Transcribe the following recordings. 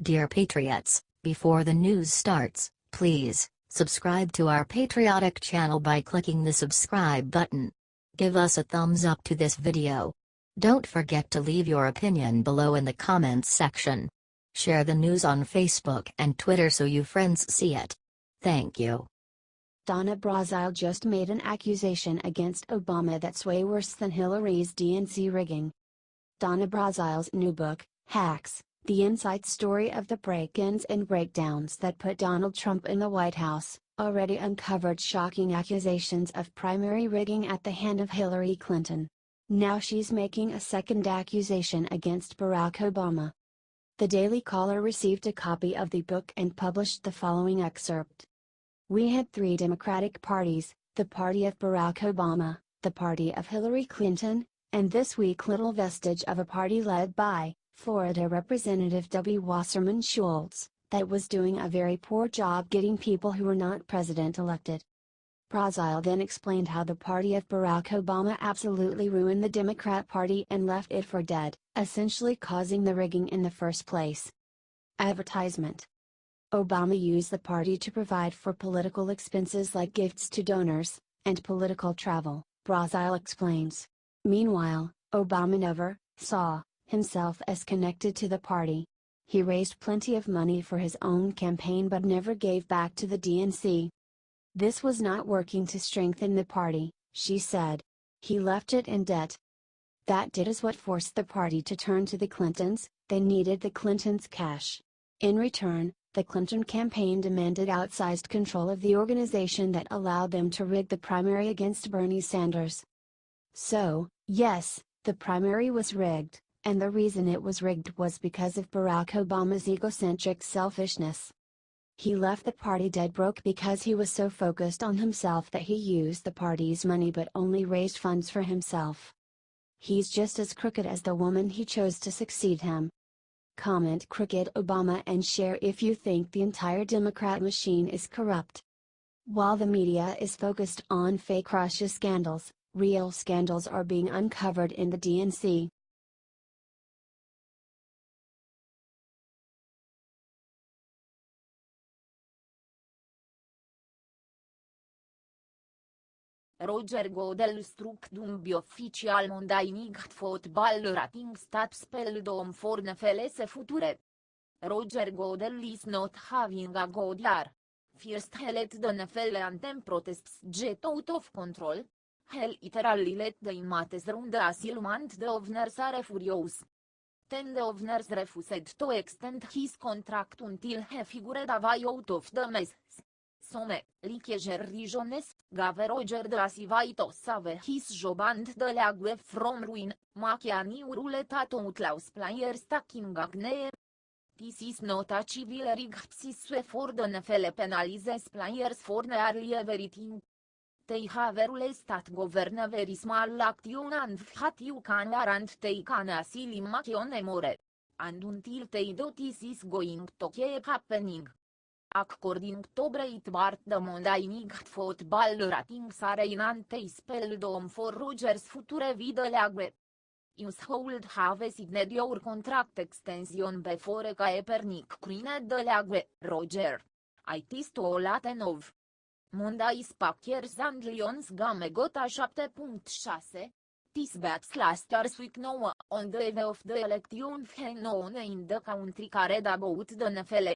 Dear Patriots, before the news starts, please subscribe to our patriotic channel by clicking the subscribe button. Give us a thumbs up to this video. Don't forget to leave your opinion below in the comments section. Share the news on Facebook and Twitter so your friends see it. Thank you. Donna Brazile just made an accusation against Obama that's way worse than Hillary's DNC rigging. Donna Brazile's new book, Hacks, the inside story of the break-ins and breakdowns that put Donald Trump in the White House, already uncovered shocking accusations of primary rigging at the hand of Hillary Clinton. Now she's making a second accusation against Barack Obama. The Daily Caller received a copy of the book and published the following excerpt. We had three Democratic parties, the party of Barack Obama, the party of Hillary Clinton, and this weak little vestige of a party led by Florida Representative W. Wasserman Schultz, that was doing a very poor job getting people who were not president elected. Brazile then explained how the party of Barack Obama absolutely ruined the Democrat Party and left it for dead, essentially causing the rigging in the first place. Advertisement. Obama used the party to provide for political expenses like gifts to donors, and political travel, Brazile explains. Meanwhile, Obama never saw himself as connected to the party. He raised plenty of money for his own campaign but never gave back to the DNC. This was not working to strengthen the party, she said. He left it in debt. That is what forced the party to turn to the Clintons. They needed the Clintons' cash. In return, the Clinton campaign demanded outsized control of the organization that allowed them to rig the primary against Bernie Sanders. So, yes, the primary was rigged, and the reason it was rigged was because of Barack Obama's egocentric selfishness. He left the party dead broke because he was so focused on himself that he used the party's money but only raised funds for himself. He's just as crooked as the woman he chose to succeed him. Comment Crooked Obama and share if you think the entire Democrat machine is corrupt. While the media is focused on fake Russia scandals, real scandals are being uncovered in the DNC. Roger Godel struck dumbio official Monday night football rating stat spelled om for NFL's future. Roger Godel is not having a good year. First he let the NFL anthem protests get out of control. He literally let the inmates run the asylum and the owners are furious. Then the owners refused to extend his contract until he figured a way out of the mess. Some, like reasons, gave Roger Brazile to save his job and the league from ruin, making roulette at outlaws players taking agne. This is not a civil rig suit for the NFL penalizes players for nearly everything. They have rules that govern very small action and what you can and they can asylum action more. And until they do this is going to keep happening. According to Breitbart the Monday Night Football ratings are in anti-spelled for Rogers' future with the league. You should have signed your contract extension before Kaepernick joined the league, Roger. It is too late now. Monday's Packers and Lions game got a 7.6. This backs last year's week now, on the eve of the election known in the country cared about the NFL.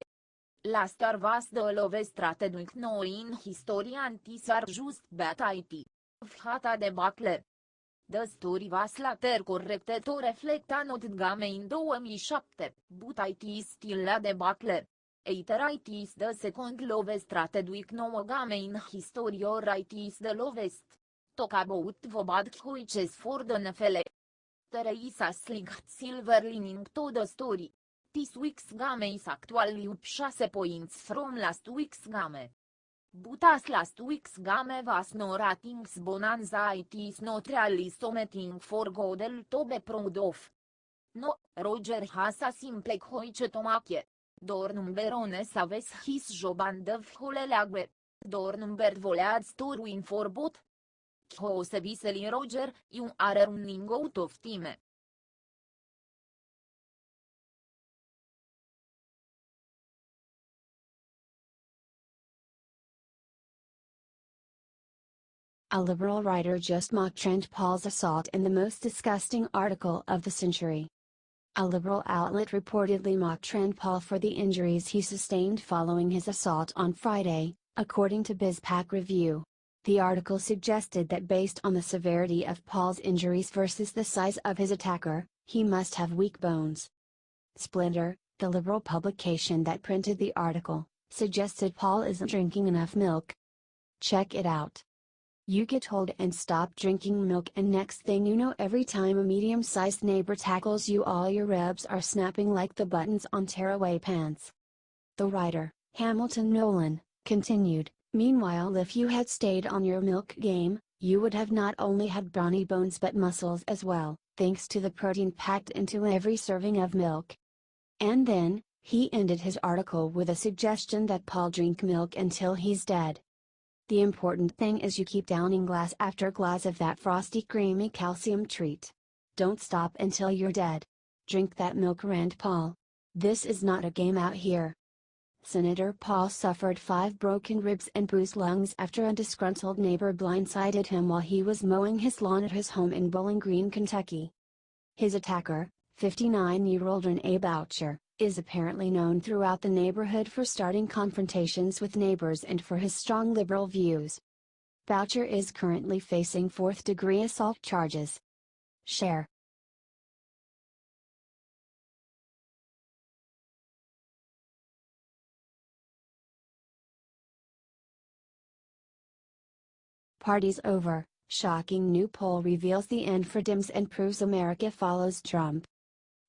Last year was the lowest rated week now in history and this are just bad it. What a debacle. The story was later corrected to reflect a not game in 2007, but it is still a debacle. Either it is the second lowest rated week now game in history or it is the lowest. Talk about the bad choices for the NFL. There is a slight silver lining to the story. This week's game is actually up 6 points from last week's game. But as last week's game was no ratings bonanza it is not really something for Godel to be proud of. No, Roger has a simple choice to make. Door number 1 saves his job and the whole league. Door number 2 leads to ruin for both. Obviously Roger, you are running out of time. A liberal writer just mocked Rand Paul's assault in the most disgusting article of the century. A liberal outlet reportedly mocked Rand Paul for the injuries he sustained following his assault on Friday, according to BizPac Review. The article suggested that based on the severity of Paul's injuries versus the size of his attacker, he must have weak bones. Splinter, the liberal publication that printed the article, suggested Paul isn't drinking enough milk. Check it out. You get old and stop drinking milk, and next thing you know, every time a medium-sized neighbor tackles you, all your ribs are snapping like the buttons on tearaway pants. The writer, Hamilton Nolan, continued, meanwhile, if you had stayed on your milk game, you would have not only had brawny bones but muscles as well, thanks to the protein packed into every serving of milk. And then, he ended his article with a suggestion that Paul drink milk until he's dead. The important thing is you keep downing glass after glass of that frosty creamy calcium treat. Don't stop until you're dead. Drink that milk, Rand Paul. This is not a game out here. Senator Paul suffered 5 broken ribs and bruised lungs after a disgruntled neighbor blindsided him while he was mowing his lawn at his home in Bowling Green, Kentucky. His attacker, 59-year-old Renee Boucher, is apparently known throughout the neighborhood for starting confrontations with neighbors and for his strong liberal views. Boucher is currently facing 4th-degree assault charges. Share. Party's over. Shocking new poll reveals the end for Dems and proves America follows Trump.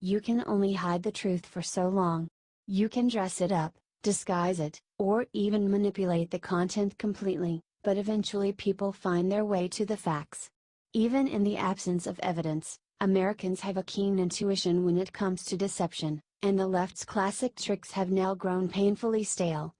You can only hide the truth for so long. You can dress it up, disguise it, or even manipulate the content completely, but eventually people find their way to the facts. Even in the absence of evidence, Americans have a keen intuition when it comes to deception, and the left's classic tricks have now grown painfully stale.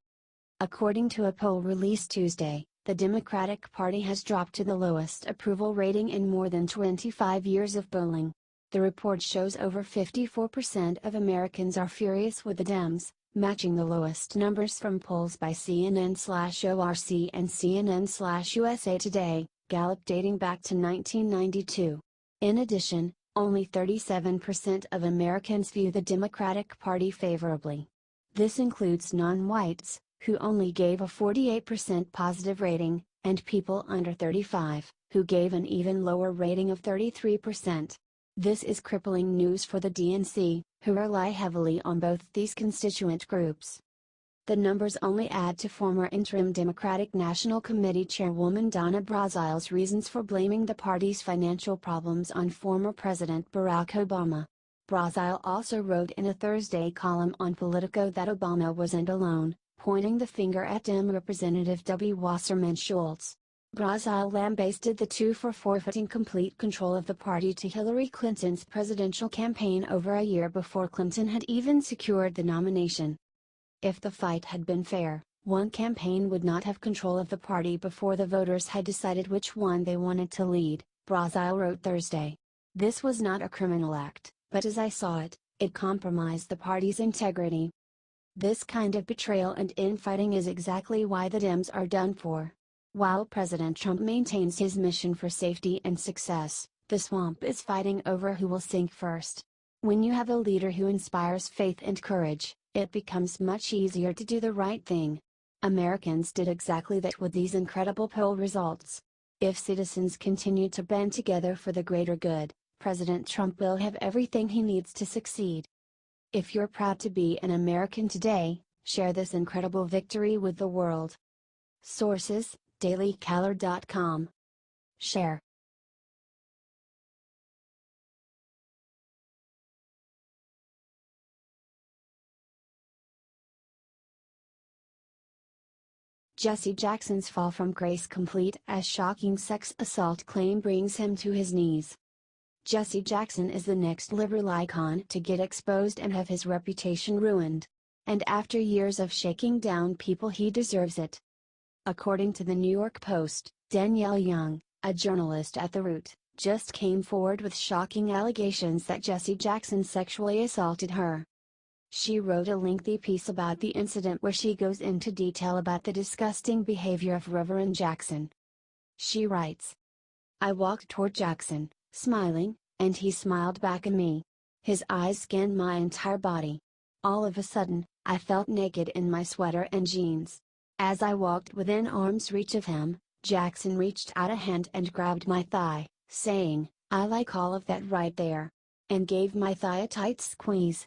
According to a poll released Tuesday, the Democratic Party has dropped to the lowest approval rating in more than 25 years of polling. The report shows over 54% of Americans are furious with the Dems, matching the lowest numbers from polls by CNN/ORC and CNN/USA Today, Gallup dating back to 1992. In addition, only 37% of Americans view the Democratic Party favorably. This includes non-whites, who only gave a 48% positive rating, and people under 35, who gave an even lower rating of 33%. This is crippling news for the DNC, who rely heavily on both these constituent groups. The numbers only add to former interim Democratic National Committee Chairwoman Donna Brazile's reasons for blaming the party's financial problems on former President Barack Obama. Brazile also wrote in a Thursday column on Politico that Obama wasn't alone, pointing the finger at Dem Representative W. Wasserman Schultz. Brazile lambasted the two for forfeiting complete control of the party to Hillary Clinton's presidential campaign over a year before Clinton had even secured the nomination. If the fight had been fair, one campaign would not have control of the party before the voters had decided which one they wanted to lead, Brazile wrote Thursday. This was not a criminal act, but as I saw it, it compromised the party's integrity. This kind of betrayal and infighting is exactly why the Dems are done for. While President Trump maintains his mission for safety and success, the swamp is fighting over who will sink first. When you have a leader who inspires faith and courage, it becomes much easier to do the right thing. Americans did exactly that with these incredible poll results. If citizens continue to band together for the greater good, President Trump will have everything he needs to succeed. If you're proud to be an American today, share this incredible victory with the world. Sources: dailycaller.com. Share. Jesse Jackson's fall from grace complete as shocking sex assault claim brings him to his knees. Jesse Jackson is the next liberal icon to get exposed and have his reputation ruined. And after years of shaking down people, he deserves it. According to the New York Post, Danielle Young, a journalist at The Root, just came forward with shocking allegations that Jesse Jackson sexually assaulted her. She wrote a lengthy piece about the incident where she goes into detail about the disgusting behavior of Reverend Jackson. She writes. I walked toward Jackson, smiling, and he smiled back at me. His eyes scanned my entire body. All of a sudden, I felt naked in my sweater and jeans. As I walked within arm's reach of him, Jackson reached out a hand and grabbed my thigh, saying, "I like all of that right there," and gave my thigh a tight squeeze.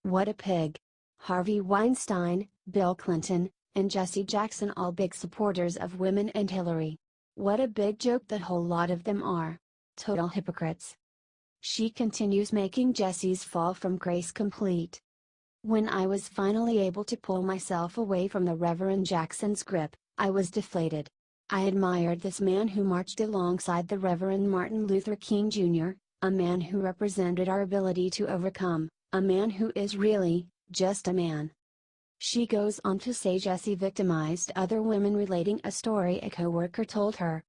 What a pig! Harvey Weinstein, Bill Clinton, and Jesse Jackson, all big supporters of women and Hillary. What a big joke the whole lot of them are. Total hypocrites. She continues, making Jesse's fall from grace complete. When I was finally able to pull myself away from the Reverend Jackson's grip, I was deflated. I admired this man who marched alongside the Reverend Martin Luther King Jr., a man who represented our ability to overcome, a man who is really, just a man. She goes on to say Jesse victimized other women, relating a story a coworker told her.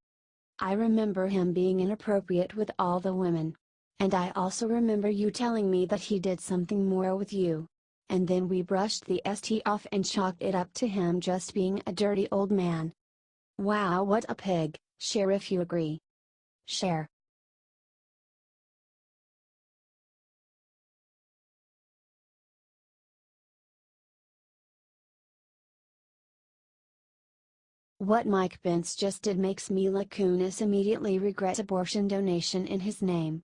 I remember him being inappropriate with all the women. And I also remember you telling me that he did something more with you. And then we brushed the st off and chalked it up to him just being a dirty old man. Wow, what a pig. Share if you agree. Share. What Mike Pence just did makes Mila Kunis immediately regret abortion donation in his name.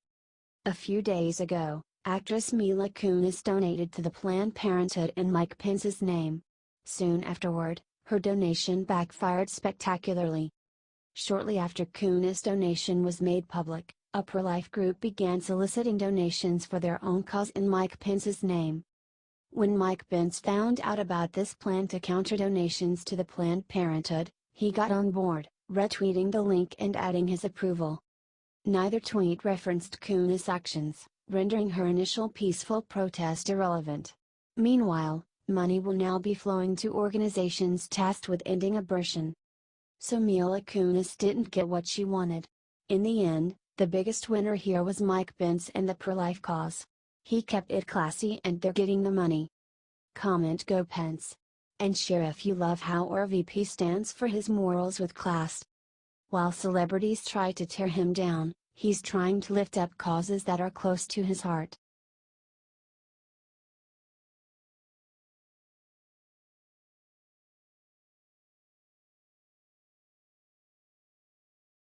A few days ago, actress Mila Kunis donated to the Planned Parenthood in Mike Pence's name. Soon afterward, her donation backfired spectacularly. Shortly after Kunis' donation was made public, a pro-life group began soliciting donations for their own cause in Mike Pence's name. When Mike Pence found out about this plan to counter donations to the Planned Parenthood, he got on board, retweeting the link and adding his approval. Neither tweet referenced Kunis' actions, rendering her initial peaceful protest irrelevant. Meanwhile, money will now be flowing to organizations tasked with ending abortion. So Mila Kunis didn't get what she wanted. In the end, the biggest winner here was Mike Pence and the pro-life cause. He kept it classy and they're getting the money. Comment Go Pence. And share if you love how our VP stands for his morals with class. While celebrities try to tear him down, he's trying to lift up causes that are close to his heart.